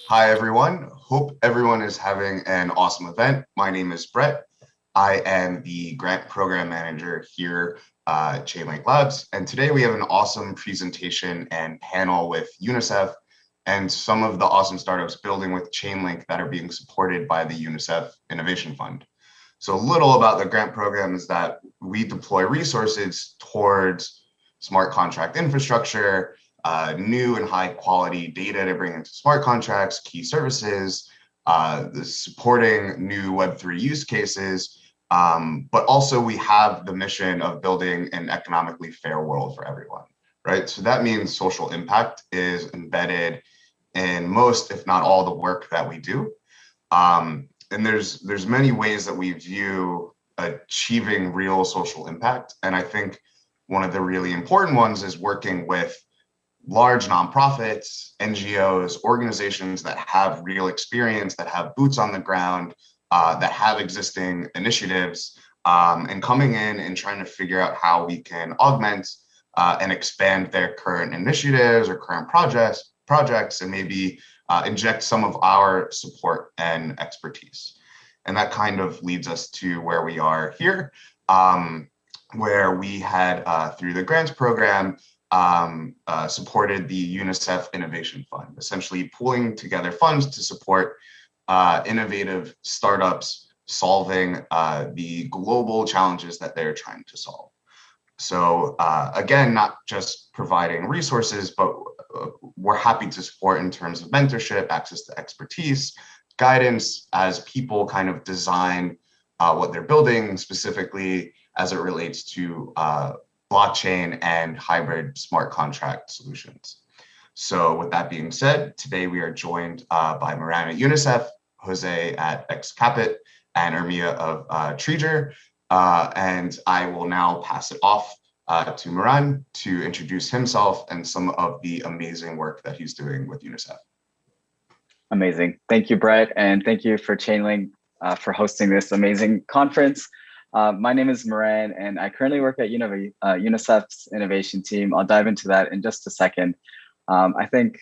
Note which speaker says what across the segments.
Speaker 1: Hi, everyone. Hope everyone is having an awesome event. My name is Brett. I am the grant program manager here at Chainlink Labs. And today we have an awesome presentation and panel with UNICEF and some of the awesome startups building with Chainlink that are being supported by the UNICEF Innovation Fund. So a little about the grant program is that we deploy resources towards smart contract infrastructure, new and high quality data to bring into smart contracts, key services, supporting new Web3 use cases. But also we have the mission of building an economically fair world for everyone, right? So that means social impact is embedded in most, if not all, the work that we do. And there's many ways that we view achieving real social impact. And I think one of the really important ones is working with large nonprofits, NGOs, organizations that have real experience, that have boots on the ground, that have existing initiatives, and coming in and trying to figure out how we can augment and expand their current initiatives or current projects, and maybe inject some of our support and expertise. And that kind of leads us to where we are here, where we had, through the grants program, supported the UNICEF Innovation Fund, essentially pulling together funds to support innovative startups solving the global challenges that they're trying to solve. So again, not just providing resources, but we're happy to support in terms of mentorship, access to expertise, guidance as people kind of design what they're building, specifically as it relates to blockchain and hybrid smart contract solutions. So with that being said, today we are joined by Moran at UNICEF, Jose at XCapit, and Ermia of Treger. And I will now pass it off to Moran to introduce himself and some of the amazing work that he's doing with UNICEF.
Speaker 2: Amazing. Thank you, Brett. And thank you for Chainlink for hosting this amazing conference. My name is Moran, and I currently work at UNICEF's innovation team. I'll dive into that in just a second. I think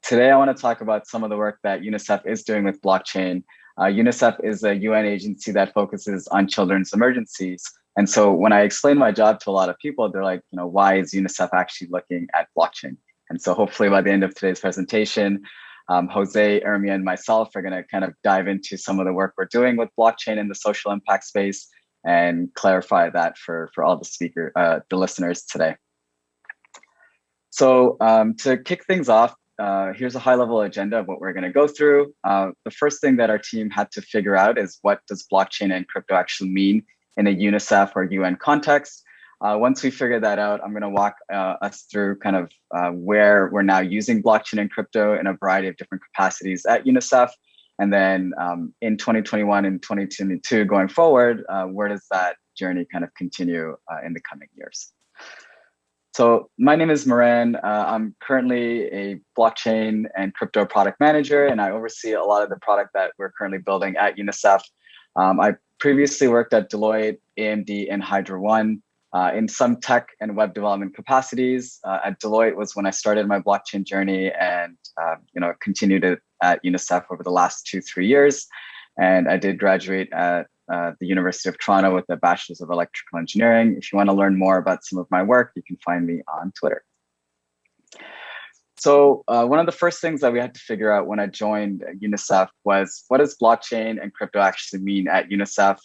Speaker 2: today I want to talk about some of the work that UNICEF is doing with blockchain. UNICEF is a UN agency that focuses on children's emergencies. And so when I explain my job to a lot of people, they're like, why is UNICEF actually looking at blockchain? And so hopefully by the end of today's presentation, Jose, Ermia, and myself are going to kind of dive into some of the work we're doing with blockchain in the social impact space and clarify that for all the listeners today. So to kick things off, here's a high-level agenda of what we're going to go through. The first thing that our team had to figure out is what does blockchain and crypto actually mean in a UNICEF or UN context. Once we figure that out, I'm going to walk us through kind of where we're now using blockchain and crypto in a variety of different capacities at UNICEF. And then in 2021 and 2022 going forward, where does that journey kind of continue in the coming years? So my name is Moran. I'm currently a blockchain and crypto product manager, and I oversee a lot of the product that we're currently building at UNICEF. I previously worked at Deloitte, AMD, and Hydra One in some tech and web development capacities. At Deloitte was when I started my blockchain journey, and continued it at UNICEF over the last 2-3 years. And I did graduate at the University of Toronto with a Bachelor's of Electrical Engineering. If you want to learn more about some of my work, you can find me on Twitter. So one of the first things that we had to figure out when I joined UNICEF was, what does blockchain and crypto actually mean at UNICEF?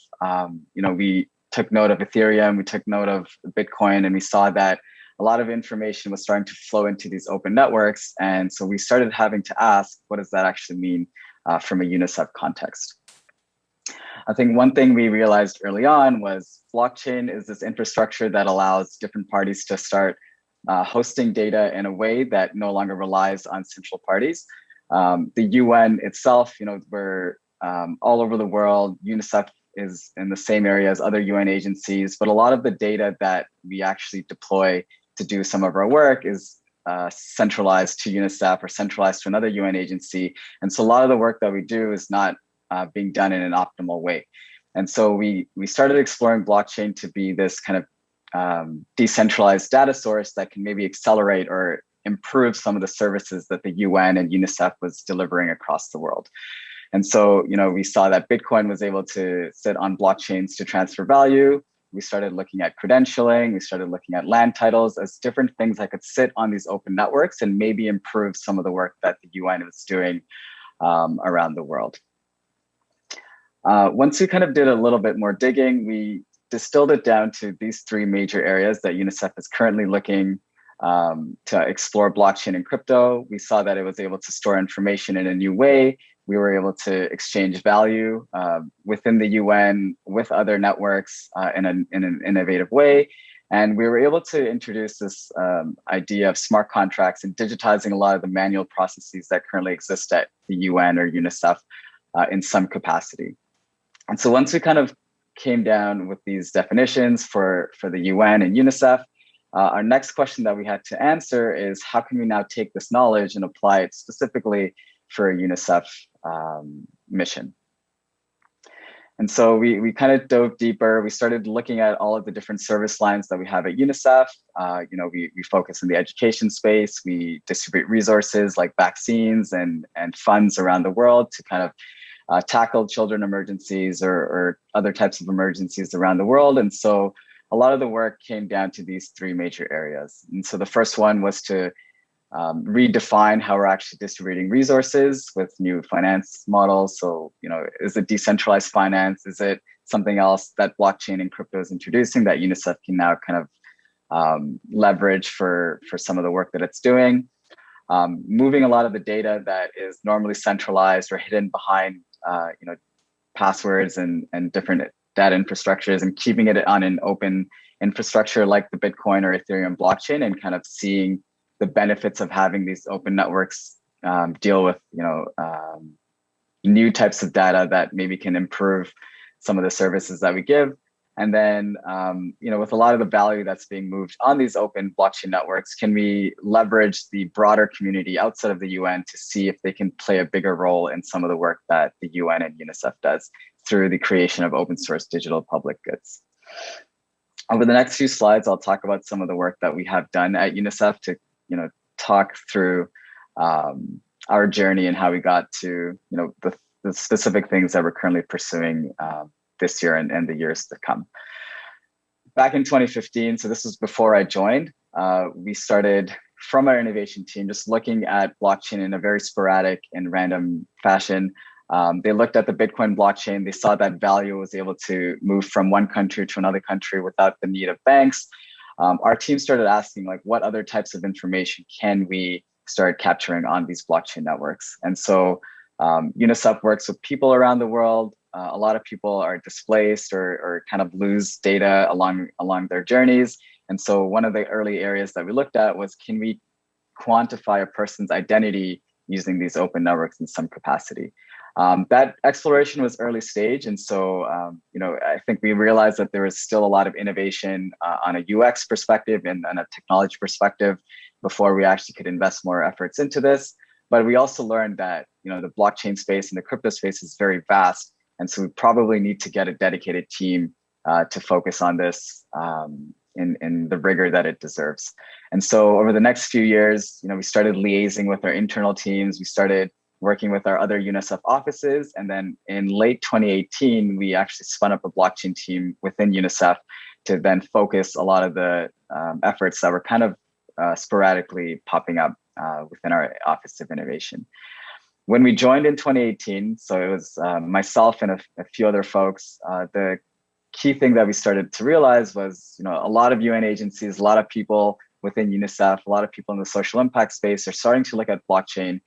Speaker 2: We took note of Ethereum, we took note of Bitcoin, and we saw that a lot of information was starting to flow into these open networks. And so we started having to ask, what does that actually mean from a UNICEF context? I think one thing we realized early on was blockchain is this infrastructure that allows different parties to start hosting data in a way that no longer relies on central parties. The UN itself, we're all over the world. UNICEF is in the same area as other UN agencies, but a lot of the data that we actually deploy to do some of our work is centralized to UNICEF or centralized to another UN agency. And so a lot of the work that we do is not being done in an optimal way. And so we started exploring blockchain to be this kind of decentralized data source that can maybe accelerate or improve some of the services that the UN and UNICEF was delivering across the world. And so, we saw that Bitcoin was able to sit on blockchains to transfer value. We started looking at credentialing. We started looking at land titles as different things that could sit on these open networks and maybe improve some of the work that the UN was doing around the world. Once we kind of did a little bit more digging, we distilled it down to these three major areas that UNICEF is currently looking to explore blockchain and crypto. We saw that it was able to store information in a new way. We were able to exchange value within the UN with other networks in an innovative way. And we were able to introduce this idea of smart contracts and digitizing a lot of the manual processes that currently exist at the UN or UNICEF in some capacity. And so once we kind of came down with these definitions for the UN and UNICEF, our next question that we had to answer is how can we now take this knowledge and apply it specifically for a UNICEF mission? And so we kind of dove deeper. We started looking at all of the different service lines that we have at UNICEF. We focus in the education space. We distribute resources like vaccines and funds around the world to kind of tackle children emergencies or other types of emergencies around the world. And so a lot of the work came down to these three major areas. And so the first one was to redefine how we're actually distributing resources with new finance models. So, is it decentralized finance? Is it something else that blockchain and crypto is introducing that UNICEF can now kind of leverage for some of the work that it's doing? Moving a lot of the data that is normally centralized or hidden behind, passwords and different data infrastructures and keeping it on an open infrastructure like the Bitcoin or Ethereum blockchain and kind of seeing the benefits of having these open networks deal with new types of data that maybe can improve some of the services that we give. And then, with a lot of the value that's being moved on these open blockchain networks, can we leverage the broader community outside of the UN to see if they can play a bigger role in some of the work that the UN and UNICEF does through the creation of open source digital public goods? Over the next few slides, I'll talk about some of the work that we have done at UNICEF to talk through our journey and how we got to the specific things that we're currently pursuing this year and the years to come. Back in 2015, so this was before I joined, we started from our innovation team just looking at blockchain in a very sporadic and random fashion. They looked at the Bitcoin blockchain. They saw that value was able to move from one country to another country without the need of banks. Our team started asking, what other types of information can we start capturing on these blockchain networks? And so UNICEF works with people around the world. A lot of people are displaced or kind of lose data along their journeys. And so one of the early areas that we looked at was, can we quantify a person's identity using these open networks in some capacity? That exploration was early stage. And so, I think we realized that there was still a lot of innovation on a UX perspective and a technology perspective before we actually could invest more efforts into this. But we also learned that, the blockchain space and the crypto space is very vast. And so we probably need to get a dedicated team to focus on this in the rigor that it deserves. And so over the next few years, we started liaising with our internal teams. We started working with our other UNICEF offices. And then in late 2018, we actually spun up a blockchain team within UNICEF to then focus a lot of the efforts that were kind of sporadically popping up within our Office of Innovation. When we joined in 2018, so it was myself and a few other folks, the key thing that we started to realize was, a lot of UN agencies, a lot of people within UNICEF, a lot of people in the social impact space are starting to look at blockchain.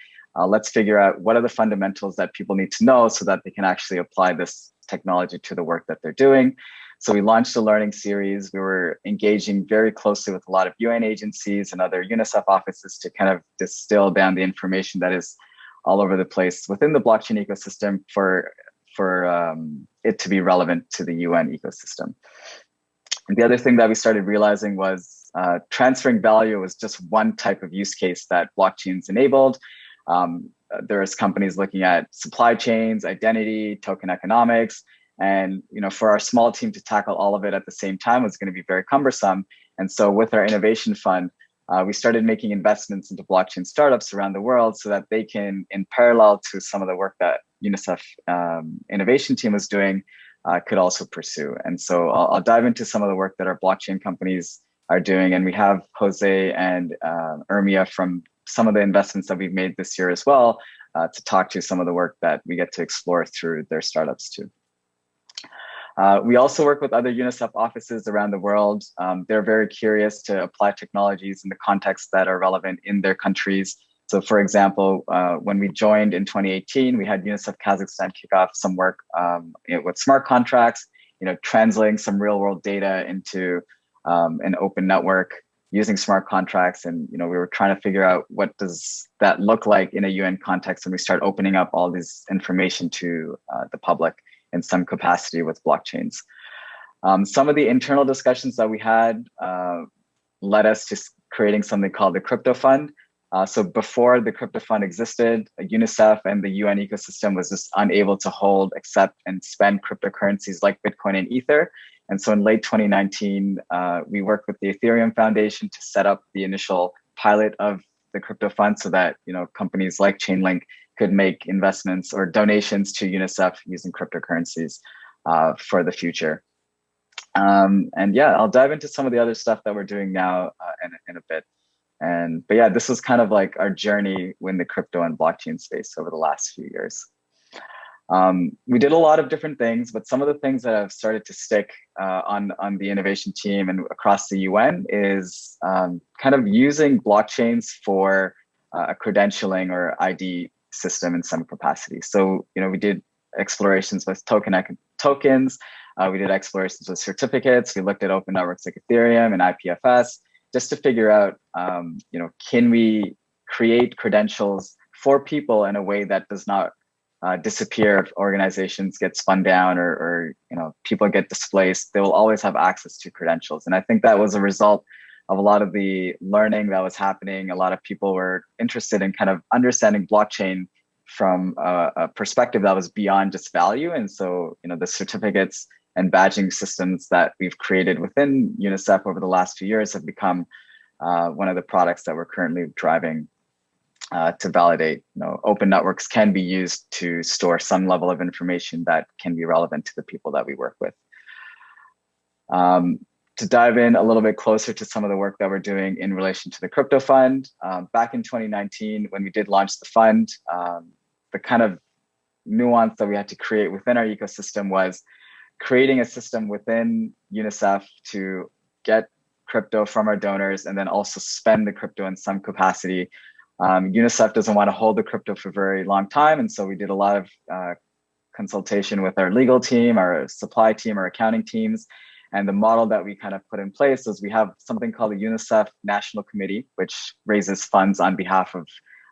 Speaker 2: Let's figure out what are the fundamentals that people need to know so that they can actually apply this technology to the work that they're doing. So we launched a learning series. We were engaging very closely with a lot of UN agencies and other UNICEF offices to kind of distill down the information that is all over the place within the blockchain ecosystem for it to be relevant to the UN ecosystem. And the other thing that we started realizing was transferring value was just one type of use case that blockchains enabled. There's companies looking at supply chains, identity, token economics, and for our small team to tackle all of it at the same time was going to be very cumbersome. And so with our innovation fund, we started making investments into blockchain startups around the world so that they can, in parallel to some of the work that UNICEF Innovation Team was doing, could also pursue. And so I'll dive into some of the work that our blockchain companies are doing. And we have Jose and Ermia from some of the investments that we've made this year as well to talk to some of the work that we get to explore through their startups too. We also work with other UNICEF offices around the world. They're very curious to apply technologies in the contexts that are relevant in their countries. So for example, when we joined in 2018, we had UNICEF Kazakhstan kick off some work with smart contracts, translating some real world data into an open network using smart contracts. And, we were trying to figure out what does that look like in a UN context when we start opening up all this information to the public in some capacity with blockchains. Some of the internal discussions that we had led us to creating something called the Crypto Fund. So before the Crypto Fund existed, UNICEF and the UN ecosystem was just unable to hold, accept, and spend cryptocurrencies like Bitcoin and Ether. And so in late 2019, we worked with the Ethereum Foundation to set up the initial pilot of the Crypto Fund so that companies like Chainlink could make investments or donations to UNICEF using cryptocurrencies for the future. And yeah, I'll dive into some of the other stuff that we're doing now in a bit. But yeah, this was kind of like our journey in the crypto and blockchain space over the last few years. We did a lot of different things, but some of the things that have started to stick on the innovation team and across the UN is kind of using blockchains for a credentialing or ID system in some capacity. So, we did explorations with tokens. We did explorations with certificates. We looked at open networks like Ethereum and IPFS just to figure out, can we create credentials for people in a way that does not disappear if organizations get spun down or people get displaced. They will always have access to credentials. And I think that was a result of a lot of the learning that was happening. A lot of people were interested in kind of understanding blockchain from a perspective that was beyond just value. And so, the certificates and badging systems that we've created within UNICEF over the last few years have become one of the products that we're currently driving to validate, open networks can be used to store some level of information that can be relevant to the people that we work with. To dive in a little bit closer to some of the work that we're doing in relation to the Crypto Fund, back in 2019, when we did launch the fund, the kind of nuance that we had to create within our ecosystem was creating a system within UNICEF to get crypto from our donors and then also spend the crypto in some capacity. UNICEF doesn't want to hold the crypto for a very long time. And so we did a lot of consultation with our legal team, our supply team, our accounting teams. And the model that we kind of put in place is we have something called the UNICEF National Committee, which raises funds on behalf of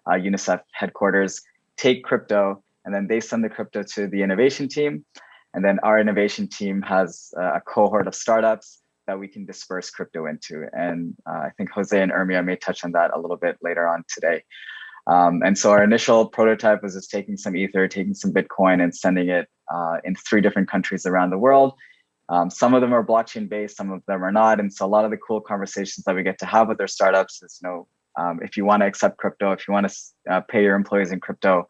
Speaker 2: UNICEF headquarters, take crypto, and then they send the crypto to the innovation team. And then our innovation team has a cohort of startups that we can disperse crypto into. And I think Jose and Ermia may touch on that a little bit later on today. And so our initial prototype was just taking some Ether, taking some Bitcoin and sending it in 3 different countries around the world. Some of them are blockchain based, some of them are not. And so a lot of the cool conversations that we get to have with our startups is, if you want to accept crypto, if you want to pay your employees in crypto,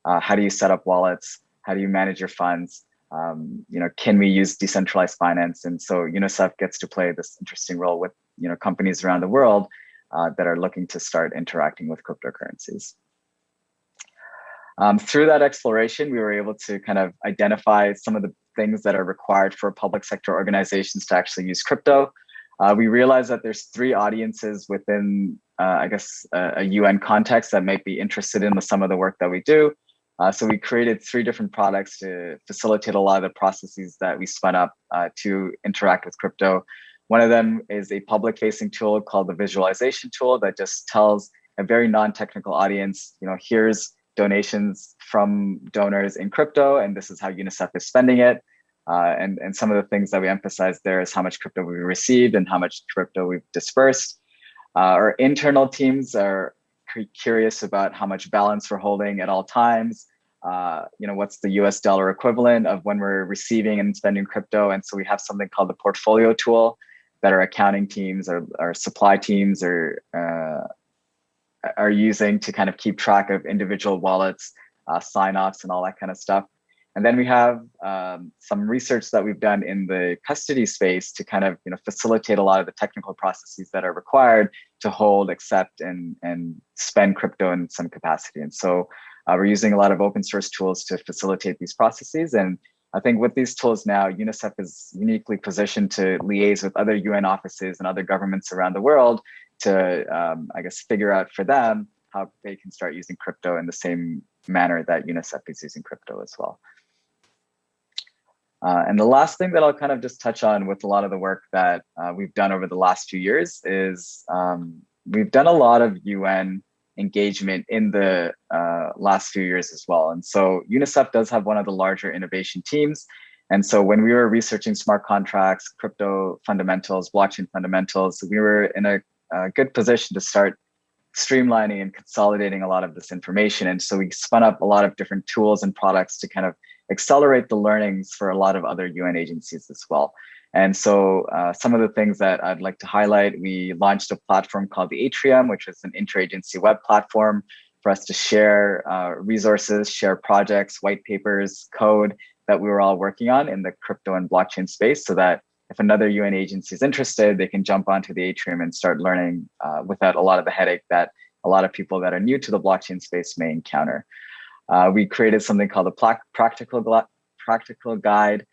Speaker 2: how do you set up wallets? How do you manage your funds? Can we use decentralized finance? And so UNICEF gets to play this interesting role with, companies around the world that are looking to start interacting with cryptocurrencies. Through that exploration, we were able to kind of identify some of the things that are required for public sector organizations to actually use crypto. We realized that there's 3 audiences within, a UN context that might be interested in some of the work that we do. So we created 3 different products to facilitate a lot of the processes that we spun up to interact with crypto. One of them is a public-facing tool called the visualization tool that just tells a very non-technical audience, here's donations from donors in crypto, and this is how UNICEF is spending it. And some of the things that we emphasize there is how much crypto we received and how much crypto we've dispersed. Our internal teams are curious about how much balance we're holding at all times. What's the US dollar equivalent of when we're receiving and spending crypto? And so we have something called the portfolio tool that our accounting teams or our supply teams are using to kind of keep track of individual wallets, sign-offs, and all that kind of stuff. And then we have some research that we've done in the custody space to kind of facilitate a lot of the technical processes that are required to hold, accept, and spend crypto in some capacity. And so we're using a lot of open source tools to facilitate these processes. And I think with these tools now, UNICEF is uniquely positioned to liaise with other UN offices and other governments around the world to, I guess, figure out for them how they can start using crypto in the same manner that UNICEF is using crypto as well. And the last thing that I'll kind of just touch on with a lot of the work that we've done over the last few years is we've done a lot of UN engagement in the last few years as well. And so UNICEF does have one of the larger innovation teams. And so when we were researching smart contracts, crypto fundamentals, blockchain fundamentals, we were in a good position to start streamlining and consolidating a lot of this information. And so we spun up a lot of different tools and products to kind of accelerate the learnings for a lot of other UN agencies as well. And so some of the things that I'd like to highlight, we launched a platform called the Atrium, which is an interagency web platform for us to share resources, share projects, white papers, code that we were all working on in the crypto and blockchain space, so that if another UN agency is interested, they can jump onto the Atrium and start learning without a lot of the headache that a lot of people that are new to the blockchain space may encounter. We created something called the practical guide,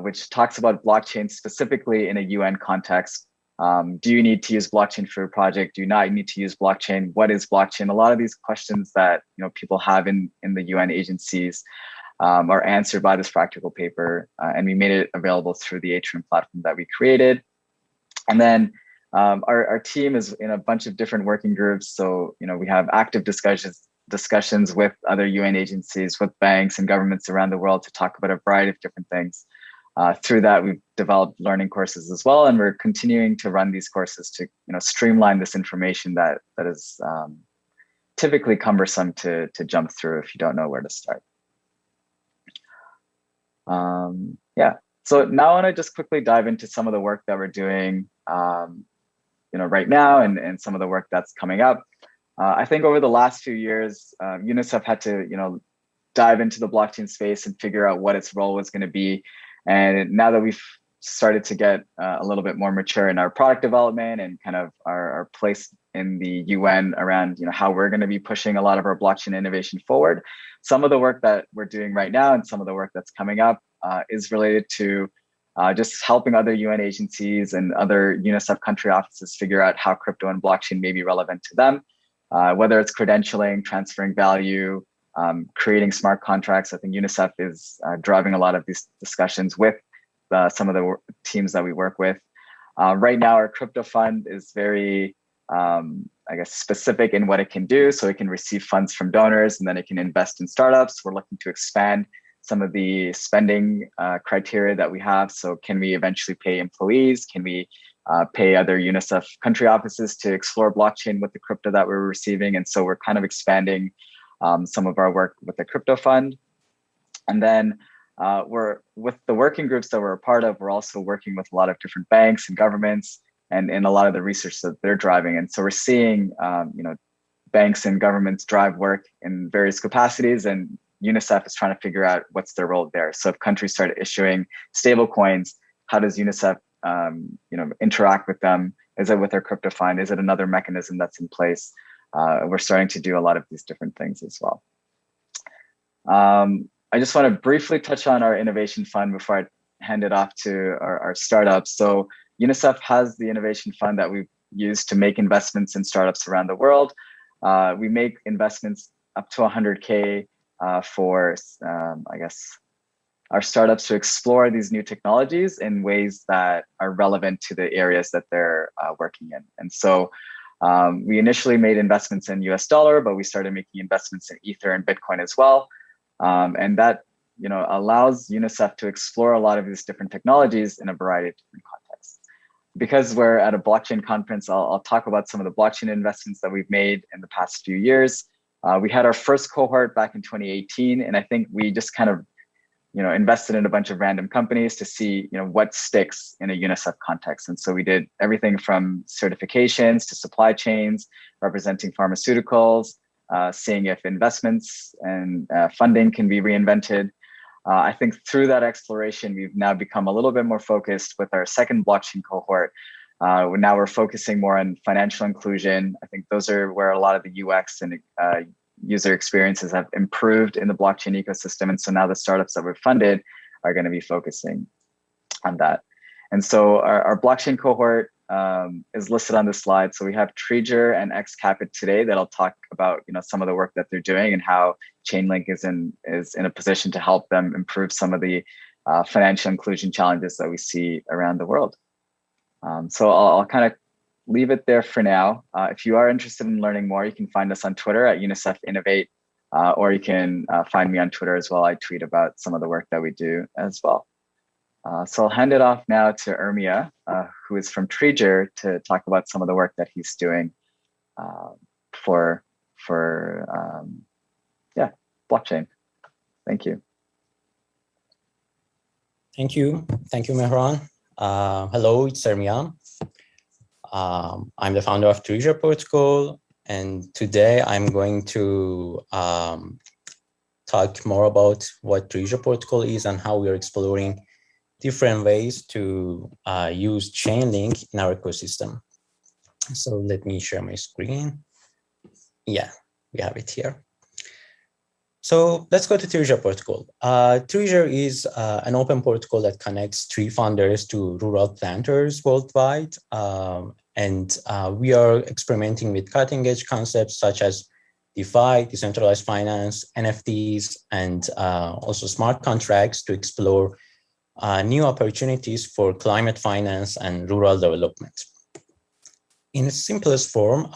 Speaker 2: which talks about blockchain specifically in a UN context. Do you need to use blockchain for your project? Do you not need to use blockchain? What is blockchain? A lot of these questions that people have in the UN agencies are answered by this practical paper, and we made it available through the Atrium platform that we created. And then our team is in a bunch of different working groups. So we have active discussions with other UN agencies, with banks and governments around the world to talk about a variety of different things. Through that, we've developed learning courses as well, and we're continuing to run these courses to streamline this information that is typically cumbersome to jump through if you don't know where to start. Yeah, so now I want to just quickly dive into some of the work that we're doing right now and some of the work that's coming up. I think over the last few years, UNICEF had to dive into the blockchain space and figure out what its role was going to be. And now that we've started to get a little bit more mature in our product development and kind of our place in the UN around how we're going to be pushing a lot of our blockchain innovation forward, some of the work that we're doing right now and some of the work that's coming up is related to just helping other UN agencies and other UNICEF country offices figure out how crypto and blockchain may be relevant to them, whether it's credentialing, transferring value, creating smart contracts. I think UNICEF is driving a lot of these discussions with some of the teams that we work with. Right now, our crypto fund is very, I guess, specific in what it can do. So it can receive funds from donors and then it can invest in startups. We're looking to expand some of the spending criteria that we have. So can we eventually pay employees? Can we pay other UNICEF country offices to explore blockchain with the crypto that we're receiving? And so we're kind of expanding some of our work with the crypto fund. And then we're with the working groups that we're a part of, we're also working with a lot of different banks and governments and a lot of the research that they're driving. And so we're seeing, banks and governments drive work in various capacities, and UNICEF is trying to figure out what's their role there. So if countries start issuing stable coins, how does UNICEF, interact with them? Is it with their crypto fund? Is it another mechanism that's in place? We're starting to do a lot of these different things as well. I just want to briefly touch on our innovation fund before I hand it off to our startups. So UNICEF has the innovation fund that we've used to make investments in startups around the world. We make investments up to 100K for, I guess, our startups to explore these new technologies in ways that are relevant to the areas that they're working in. And so we initially made investments in US dollar, but we started making investments in Ether and Bitcoin as well. And that allows UNICEF to explore a lot of these different technologies in a variety of different contexts. Because we're at a blockchain conference, I'll talk about some of the blockchain investments that we've made in the past few years. We had our first cohort back in 2018, and I think we just kind of invested in a bunch of random companies to see, what sticks in a UNICEF context. And so we did everything from certifications to supply chains, representing pharmaceuticals, seeing if investments and funding can be reinvented. I think through that exploration, we've now become a little bit more focused with our second blockchain cohort. Now we're focusing more on financial inclusion. I think those are where a lot of the UX and user experiences have improved in the blockchain ecosystem. And so now the startups that we've funded are going to be focusing on that. And so our blockchain cohort is listed on this slide. So we have Treasure and XCapit today that'll talk about some of the work that they're doing and how Chainlink is in a position to help them improve some of the financial inclusion challenges that we see around the world. So I'll kind of leave it there for now. If you are interested in learning more, you can find us on Twitter at UNICEF Innovate, or you can find me on Twitter as well. I tweet about some of the work that we do as well. So I'll hand it off now to Urmia, who is from Treasure, to talk about some of the work that he's doing for blockchain. Thank you.
Speaker 3: Thank you, Mehran. Hello, it's Urmia. I'm the founder of Treasure Protocol, and today I'm going to talk more about what Treasure Protocol is and how we are exploring different ways to use Chainlink in our ecosystem. So let me share my screen. Yeah, we have it here. So let's go to Treasure Protocol. Treasure is an open protocol that connects tree funders to rural planters worldwide. And we are experimenting with cutting edge concepts such as DeFi, decentralized finance, NFTs, and also smart contracts to explore new opportunities for climate finance and rural development. In its simplest form,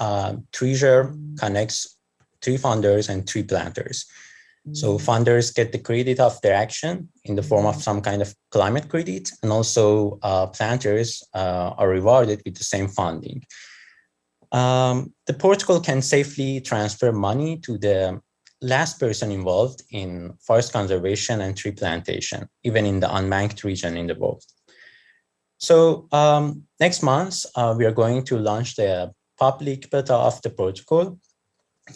Speaker 3: Treasure connects tree funders and tree planters. So funders get the credit of their action in the form of some kind of climate credit, and also planters are rewarded with the same funding. The protocol can safely transfer money to the last person involved in forest conservation and tree plantation, even in the unbanked region in the world. So next month, we are going to launch the public beta of the protocol.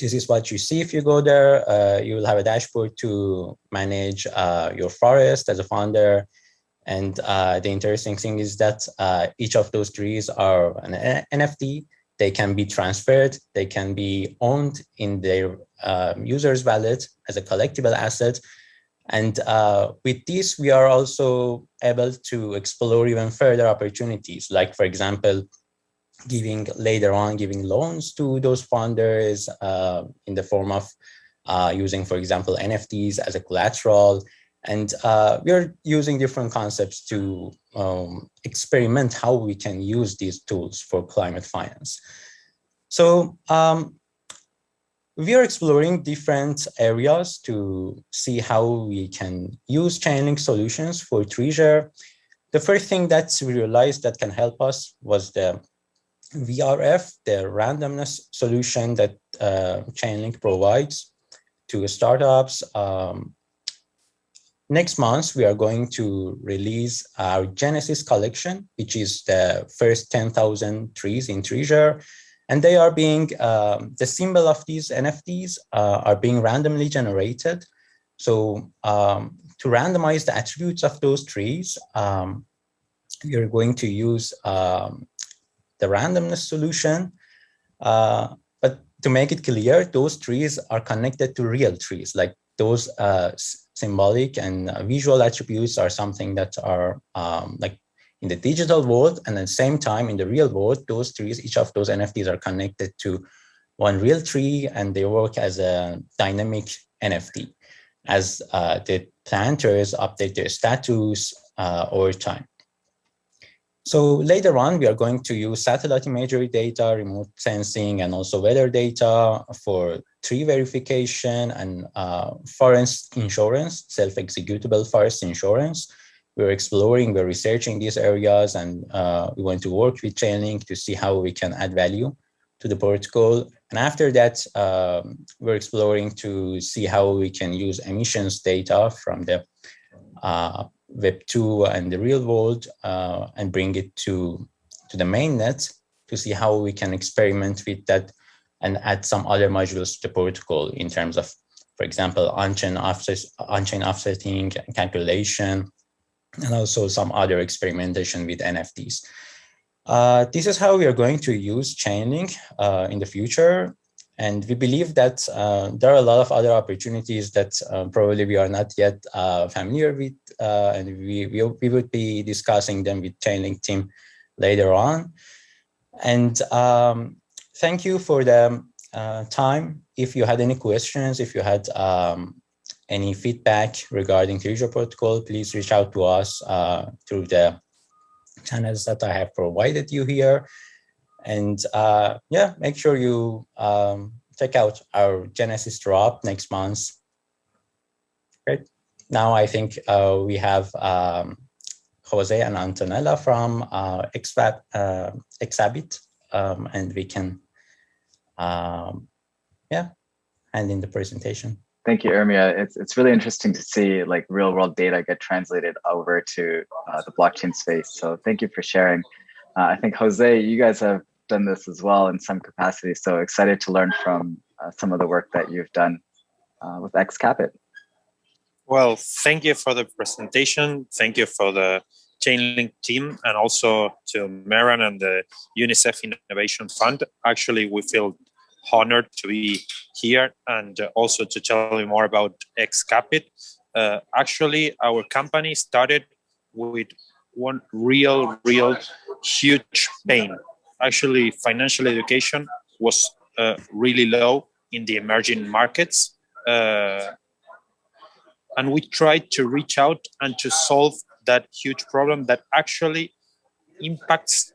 Speaker 3: This is what you see if you go there. You will have a dashboard to manage your forest as a founder. And the interesting thing is that each of those trees are an NFT. They can be transferred. They can be owned in their user's wallet as a collectible asset. And with this, we are also able to explore even further opportunities, like, for example, giving loans to those founders in the form of using, for example, NFTs as a collateral. And we're using different concepts to experiment how we can use these tools for climate finance. So we are exploring different areas to see how we can use Chainlink solutions for Treasure. The first thing that we realized that can help us was the VRF, the randomness solution that Chainlink provides to startups. Next month, we are going to release our Genesis collection, which is the first 10,000 trees in Treasure. And they are being, the symbol of these NFTs are being randomly generated. So to randomize the attributes of those trees, we are going to use the randomness solution. But to make it clear, those trees are connected to real trees. Like those symbolic and visual attributes are something that are like in the digital world, and at the same time in the real world, those trees, each of those NFTs are connected to one real tree, and they work as a dynamic NFT as the planters update their status over time. So later on, we are going to use satellite imagery data, remote sensing, and also weather data for tree verification and forest insurance, self-executable forest insurance. We're researching these areas, and we want to work with Chainlink to see how we can add value to the protocol. And after that, we're exploring to see how we can use emissions data from the Web 2 and the real world and bring it to the mainnet to see how we can experiment with that and add some other modules to the protocol in terms of, for example, on-chain offsetting, calculation, and also some other experimentation with NFTs. This is how we are going to use Chainlink in the future. And we believe that there are a lot of other opportunities that probably we are not yet familiar with, and we would be discussing them with Chainlink team later on. And thank you for the time. If you had any questions, if you had any feedback regarding Treasure Protocol, please reach out to us through the channels that I have provided you here. And yeah, make sure you check out our Genesis drop next month. Great. Now I think we have Jose and Antonella from Exabit, and we can, yeah, hand in the presentation.
Speaker 2: Thank you, Ermia. It's really interesting to see like real world data get translated over to the blockchain space. So thank you for sharing. I think Jose, you guys have done this as well in some capacity. So excited to learn from some of the work that you've done with XCapit.
Speaker 4: Well, thank you for the presentation. Thank you for the Chainlink team, and also to Meran and the UNICEF Innovation Fund. Actually, we feel honored to be here and also to tell you more about XCapit. Actually, our company started with one real huge pain. Actually, financial education was really low in the emerging markets. And we tried to reach out and to solve that huge problem that actually impacts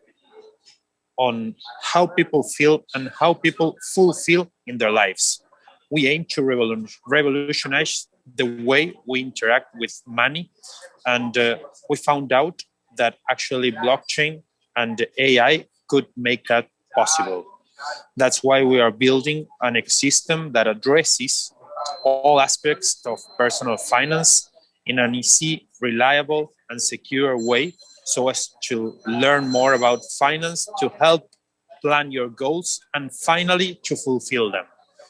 Speaker 4: on how people feel and how people fulfill in their lives. We aim to revolutionize the way we interact with money. And we found out that actually blockchain and AI could make that possible. That's why we are building an ecosystem that addresses all aspects of personal finance in an easy, reliable, and secure way, so as to learn more about finance, to help plan your goals, and finally to fulfill them.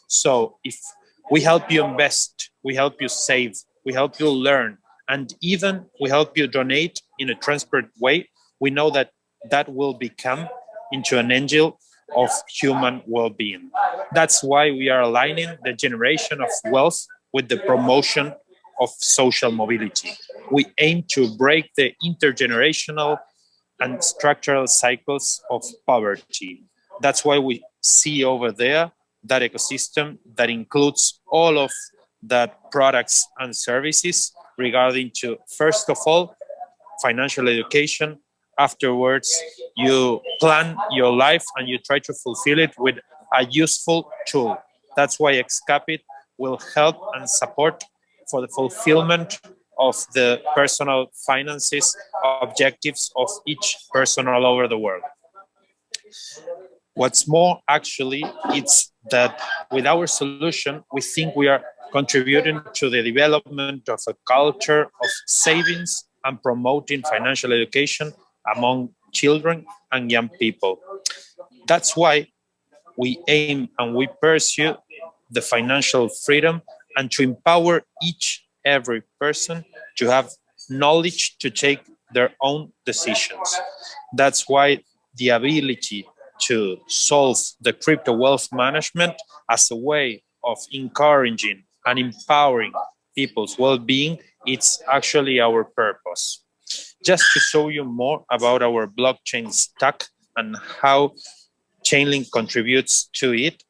Speaker 4: So if we help you invest, we help you save, we help you learn, and even we help you donate in a transparent way, we know that that will become into an engine of human well-being. That's why we are aligning the generation of wealth with the promotion of social mobility. We aim to break the intergenerational and structural cycles of poverty. That's why we see over there that ecosystem that includes all of that products and services regarding to, first of all, financial education. Afterwards, you plan your life and you try to fulfill it with a useful tool. That's why XCapit will help and support for the fulfillment of the personal finances objectives of each person all over the world. What's more, actually, it's that with our solution, we think we are contributing to the development of a culture of savings and promoting financial education among children and young people. That's why we aim and we pursue the financial freedom and to empower every person to have knowledge to take their own decisions. That's why the ability to solve the crypto wealth management as a way of encouraging and empowering people's well-being, it's actually our purpose. Just to show you more about our blockchain stack and how Chainlink contributes to it,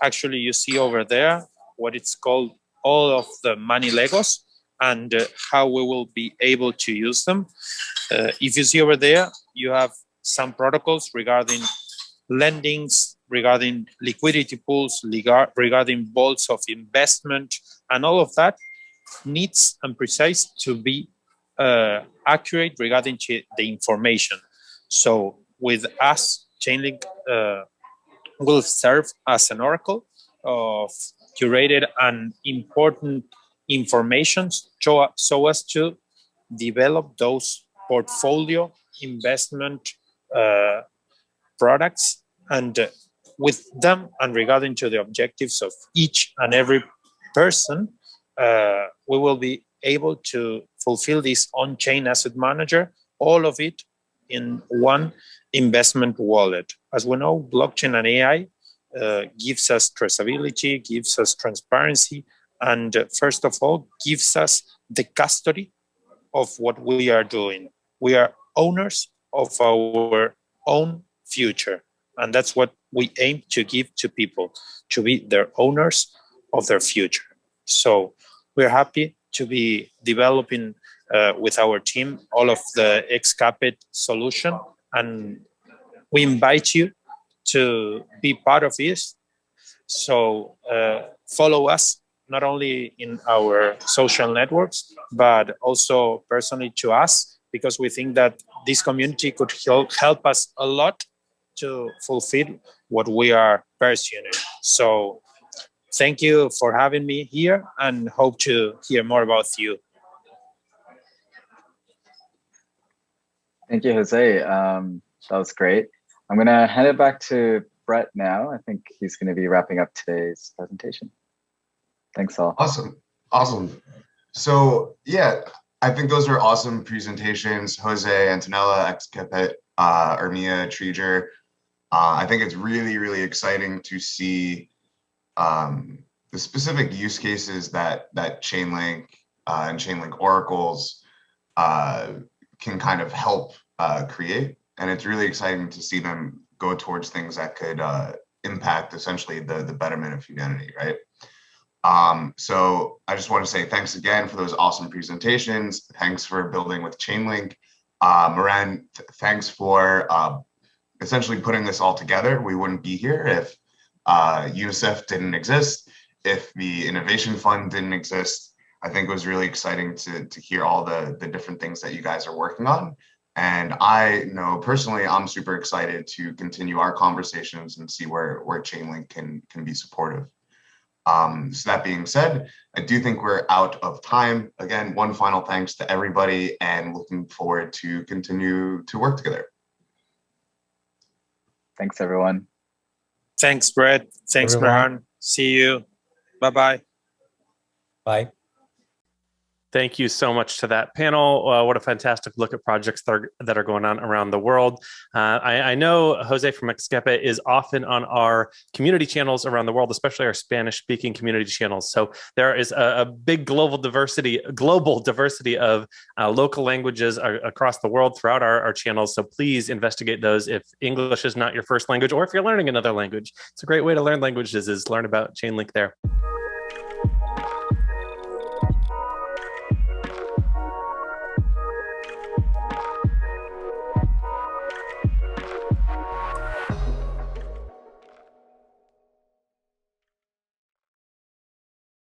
Speaker 4: actually you see over there what it's called all of the money Legos and how we will be able to use them. If you see over there, you have some protocols regarding lendings, regarding liquidity pools, regarding vaults of investment, and all of that needs and precise to be accurate regarding the information. So with us, Chainlink will serve as an oracle of curated and important information so as to develop those portfolio investment products, and with them and regarding to the objectives of each and every person, we will be able to fulfill this on-chain asset manager, all of it in one investment wallet. As we know, blockchain and AI gives us traceability, gives us transparency, and first of all, gives us the custody of what we are doing. We are owners of our own future. And that's what we aim to give to people, to be their owners of their future. So we're happy to be developing with our team all of the Xcapit solution. And we invite you to be part of this. So follow us, not only in our social networks, but also personally to us, because we think that this community could help us a lot to fulfill what we are pursuing. So thank you for having me here, and hope to hear more about you.
Speaker 2: Thank you, Jose. That was great. I'm going to hand it back to Brett now. I think he's going to be wrapping up today's presentation. Thanks all.
Speaker 1: Awesome. So yeah, I think those are awesome presentations. Jose, Antonella, Xcapit, Ermia, Treger. I think it's really, really exciting to see the specific use cases that Chainlink and Chainlink oracles can kind of help create. And it's really exciting to see them go towards things that could impact essentially the betterment of humanity, right? So I just want to say thanks again for those awesome presentations. Thanks for building with Chainlink. Moran, thanks for essentially putting this all together. We wouldn't be here if UNICEF didn't exist, if the Innovation Fund didn't exist. I think it was really exciting to hear all the different things that you guys are working on. And I know personally, I'm super excited to continue our conversations and see where Chainlink can be supportive. So that being said, I do think we're out of time. Again, one final thanks to everybody, and looking forward to continue to work together.
Speaker 2: Thanks, everyone.
Speaker 4: Thanks, Brett. Thanks, Maran. See you. Bye-bye.
Speaker 3: Bye.
Speaker 5: Thank you so much to that panel. What a fantastic look at projects that are going on around the world. I know Jose from Xcapit is often on our community channels around the world, especially our Spanish-speaking community channels. So there is a big global diversity of local languages across the world throughout our channels. So please investigate those if English is not your first language, or if you're learning another language. It's a great way to learn languages, is learn about Chainlink there.